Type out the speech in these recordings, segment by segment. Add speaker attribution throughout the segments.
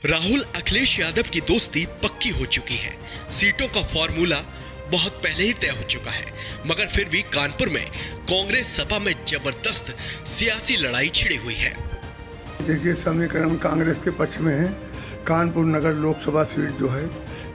Speaker 1: राहुल अखिलेश यादव की दोस्ती पक्की हो चुकी है। सीटों का फॉर्मूला बहुत पहले ही तय हो चुका है, मगर फिर भी कानपुर में कांग्रेस सपा में जबरदस्त सियासी लड़ाई छिड़ी हुई है।
Speaker 2: देखिए, समीकरण कांग्रेस के पक्ष में है। कानपुर नगर लोकसभा सीट जो है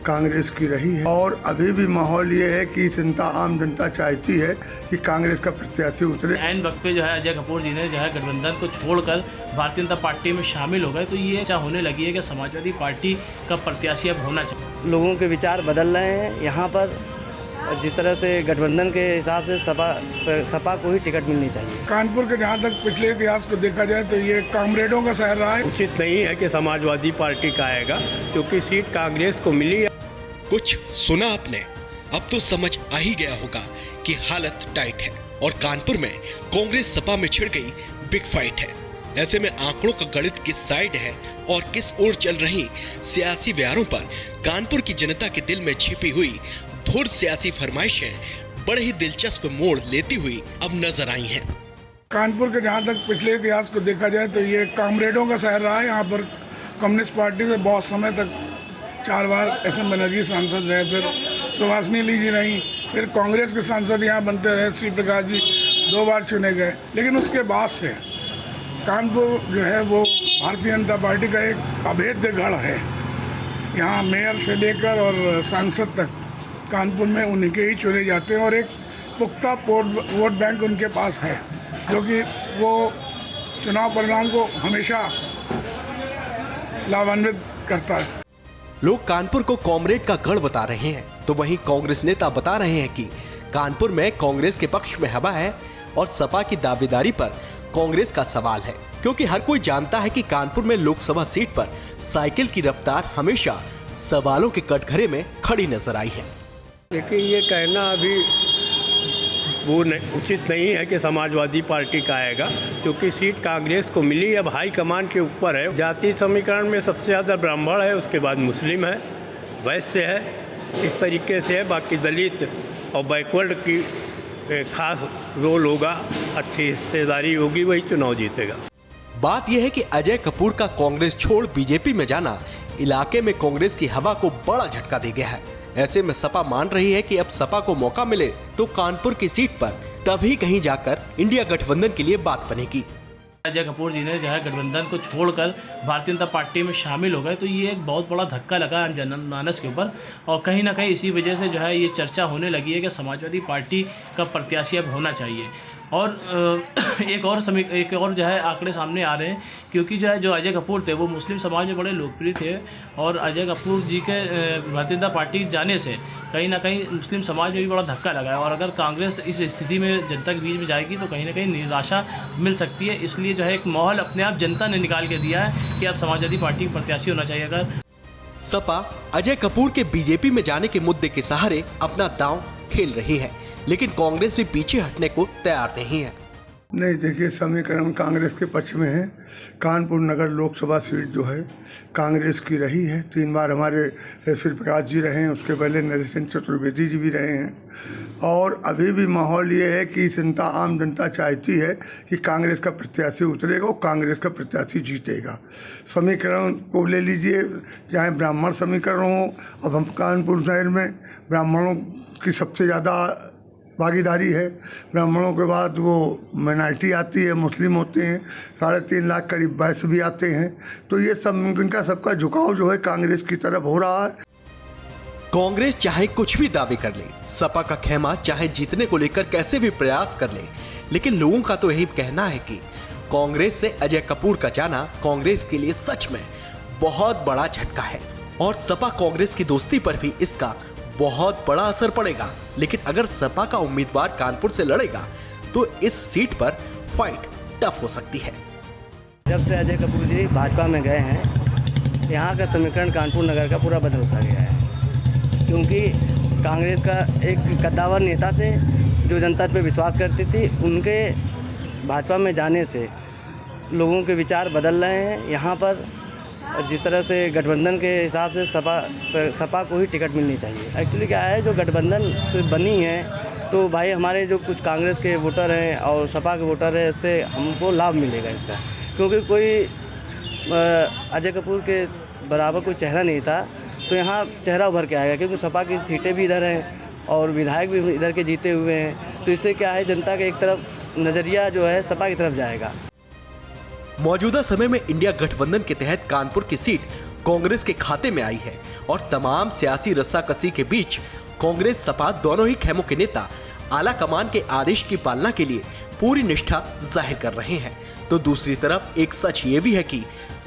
Speaker 2: कांग्रेस की रही है और अभी भी माहौल ये है कि आम जनता चाहती है कि कांग्रेस का प्रत्याशी उतरे।
Speaker 3: एन वक्त पे जो है अजय कपूर जी ने जो है गठबंधन को छोड़कर भारतीय जनता पार्टी में शामिल हो गए, तो ये चर्चा होने लगी है कि समाजवादी पार्टी का प्रत्याशी अब होना चाहिए।
Speaker 4: लोगों के विचार बदल रहे हैं। यहाँ पर जिस तरह से गठबंधन के हिसाब से सपा को ही टिकट मिलनी चाहिए।
Speaker 2: कानपुर के जहाँ तक पिछले इतिहास को देखा जाए तो ये कामरेडों का शहर रहा है।
Speaker 5: उचित नहीं है कि समाजवादी पार्टी का आएगा, क्योंकि सीट कांग्रेस को मिली है।
Speaker 1: कुछ सुना आपने, अब तो समझ आ ही गया होगा कि हालत टाइट है और कानपुर में कांग्रेस सपा में छिड़ गई बिग फाइट है। ऐसे में आंकड़ों का गणित किस साइड है और किस ओर चल रही सियासी बयारों पर कानपुर की जनता के दिल में छिपी हुई धुर सियासी फरमाइशें बड़े ही दिलचस्प मोड़ लेती हुई अब नजर आई हैं।
Speaker 2: कानपुर के जहाँ तक पिछले इतिहास को देखा जाए तो ये कामरेडों का शहर रहा है। यहाँ पर कम्युनिस्ट पार्टी से बहुत समय तक 4 बार SM बनर्जी सांसद रहे, फिर सुभाषिनी ली जी रही, फिर कांग्रेस के सांसद यहाँ बनते रहे, श्री प्रकाश जी 2 बार चुने गए। लेकिन उसके बाद से कानपुर जो है वो भारतीय जनता पार्टी का एक अभेद्य गढ़ है। यहाँ मेयर से लेकर और सांसद तक कानपुर में उन्हीं के ही चुने जाते हैं और एक पुख्ता वोट बैंक उनके पास है, जो कि वो चुनाव परिणाम को हमेशा लाभान्वित करता है।
Speaker 1: लोग कानपुर को कॉमरेड का गढ़ बता रहे हैं, तो वहीं कांग्रेस नेता बता रहे हैं कि कानपुर में कांग्रेस के पक्ष में हवा है और सपा की दावेदारी पर कांग्रेस का सवाल है, क्योंकि हर कोई जानता है कि कानपुर में लोकसभा सीट पर साइकिल की रफ्तार हमेशा सवालों के कटघरे में खड़ी नजर आई है।
Speaker 5: लेकिन ये कहना अभी उचित नहीं है कि समाजवादी पार्टी का आएगा, क्योंकि सीट कांग्रेस को मिली। अब हाईकमान के ऊपर है। जाति समीकरण में सबसे ज़्यादा ब्राह्मण है, उसके बाद मुस्लिम है, वैश्य है, इस तरीके से है। बाकी दलित और बैकवर्ड की खास रोल होगा, अच्छी हिस्सेदारी होगी, वही चुनाव जीतेगा।
Speaker 1: बात यह है कि अजय कपूर का कांग्रेस छोड़ बीजेपी में जाना इलाके में कांग्रेस की हवा को बड़ा झटका दे गया है। ऐसे में सपा मान रही है कि अब सपा को मौका मिले तो कानपुर की सीट पर तभी कहीं जाकर इंडिया गठबंधन के लिए बात बनेगी।
Speaker 3: अजय कपूर जी ने जो है गठबंधन को छोड़कर भारतीय जनता पार्टी में शामिल हो गए, तो ये एक बहुत बड़ा धक्का लगा जनमानस के ऊपर और कहीं ना कहीं इसी वजह से जो है ये चर्चा होने लगी है कि समाजवादी पार्टी का प्रत्याशी अब होना चाहिए। और एक और जो है आंकड़े सामने आ रहे हैं, क्योंकि जो अजय कपूर थे वो मुस्लिम समाज में बड़े लोकप्रिय थे और अजय कपूर जी के भारतीय जनता पार्टी जाने से कहीं ना कहीं मुस्लिम समाज में भी बड़ा धक्का लगा है और अगर कांग्रेस इस स्थिति में जनता के बीच में जाएगी तो कहीं ना कहीं निराशा मिल सकती है। इसलिए जो है एक माहौल अपने आप जनता ने निकाल के दिया है कि अब समाजवादी पार्टी का प्रत्याशी होना चाहिए। अगर
Speaker 1: सपा अजय कपूर के बीजेपी में जाने के मुद्दे के सहारे अपना दांव खेल रही है, लेकिन कांग्रेस भी पीछे हटने को तैयार नहीं है।
Speaker 2: नहीं, देखिए, समीकरण कांग्रेस के पक्ष में है। कानपुर नगर लोकसभा सीट जो है कांग्रेस की रही है। 3 बार हमारे श्री प्रकाश जी रहे हैं, उसके पहले नरेश चतुर्वेदी जी भी रहे हैं और अभी भी माहौल ये है कि आम जनता चाहती है कि कांग्रेस का प्रत्याशी उतरेगा और कांग्रेस का प्रत्याशी जीतेगा। समीकरण को ले लीजिए, चाहे ब्राह्मण समीकरण हो, अब हम कानपुर शहर में ब्राह्मणों की सबसे ज़्यादा भागीदारी है। ब्राह्मणों के बाद वो माइनॉरिटी आती है, मुस्लिम होते हैं, 3.5 लाख करीब वैश्य भी आते हैं। तो ये सब इनका सबका झुकाव जो है कांग्रेस की तरफ हो रहा है।
Speaker 1: कांग्रेस चाहे कुछ भी दावे कर ले, सपा का खेमा चाहे जीतने को लेकर कैसे भी प्रयास कर ले, लेकिन लोगों का तो यही कहना है कि कांग्रेस से अजय कपूर का जाना कांग्रेस के लिए सच में बहुत बड़ा झटका है और सपा कांग्रेस की दोस्ती पर भी इसका बहुत बड़ा असर पड़ेगा। लेकिन अगर सपा का उम्मीदवार कानपुर से लड़ेगा तो इस सीट पर फाइट टफ हो सकती है।
Speaker 4: जब से अजय कपूर जी भाजपा में गए हैं, यहाँ का समीकरण कानपुर नगर का पूरा बदल सा गया है, क्योंकि कांग्रेस का एक कद्दावर नेता थे जो जनता पे विश्वास करती थी। उनके भाजपा में जाने से लोगों के विचार बदल रहे हैं। यहाँ पर जिस तरह से गठबंधन के हिसाब से सपा को ही टिकट मिलनी चाहिए। एक्चुअली क्या है, जो गठबंधन से बनी है तो भाई हमारे जो कुछ कांग्रेस के वोटर हैं और सपा के वोटर हैं, इससे हमको लाभ मिलेगा इसका, क्योंकि कोई अजय कपूर के बराबर कोई चेहरा नहीं था, तो यहाँ चेहरा उभर के आएगा, क्योंकि सपा की सीटें भी इधर हैं और विधायक भी इधर के जीते हुए हैं। तो इससे क्या है, जनता का एक तरफ नज़रिया जो है सपा की तरफ जाएगा।
Speaker 1: मौजूदा समय में इंडिया गठबंधन के तहत कानपुर की सीट कांग्रेस के खाते में आई है और तमाम सियासी रस्साकसी के बीच कांग्रेस सपा दोनों ही खेमों के नेता आला कमान के आदेश की पालना के लिए पूरी निष्ठा जाहिर कर रहे हैं। तो दूसरी तरफ एक सच ये भी है कि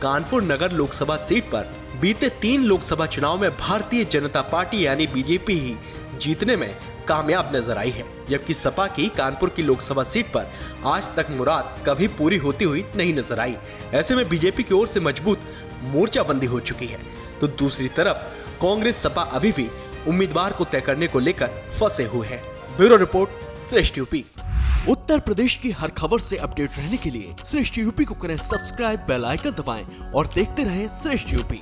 Speaker 1: कानपुर नगर लोकसभा सीट पर बीते 3 लोकसभा चुनाव में भारतीय जनता पार्टी यानी बीजेपी ही जीतने में कामयाब नजर आई है, जबकि सपा की कानपुर की लोकसभा सीट पर आज तक मुराद कभी पूरी होती हुई नहीं नजर आई। ऐसे में बीजेपी की ओर से मजबूत मोर्चाबंदी हो चुकी है, तो दूसरी तरफ कांग्रेस सपा अभी भी उम्मीदवार को तय करने को लेकर फंसे हुए हैं। ब्यूरो रिपोर्ट, श्रेष्ठ यूपी। उत्तर प्रदेश की हर खबर से अपडेट रहने के लिए श्रेष्ठ यूपी को करें सब्सक्राइब, बेल आइकन दबाएं और देखते रहें श्रेष्ठ यूपी।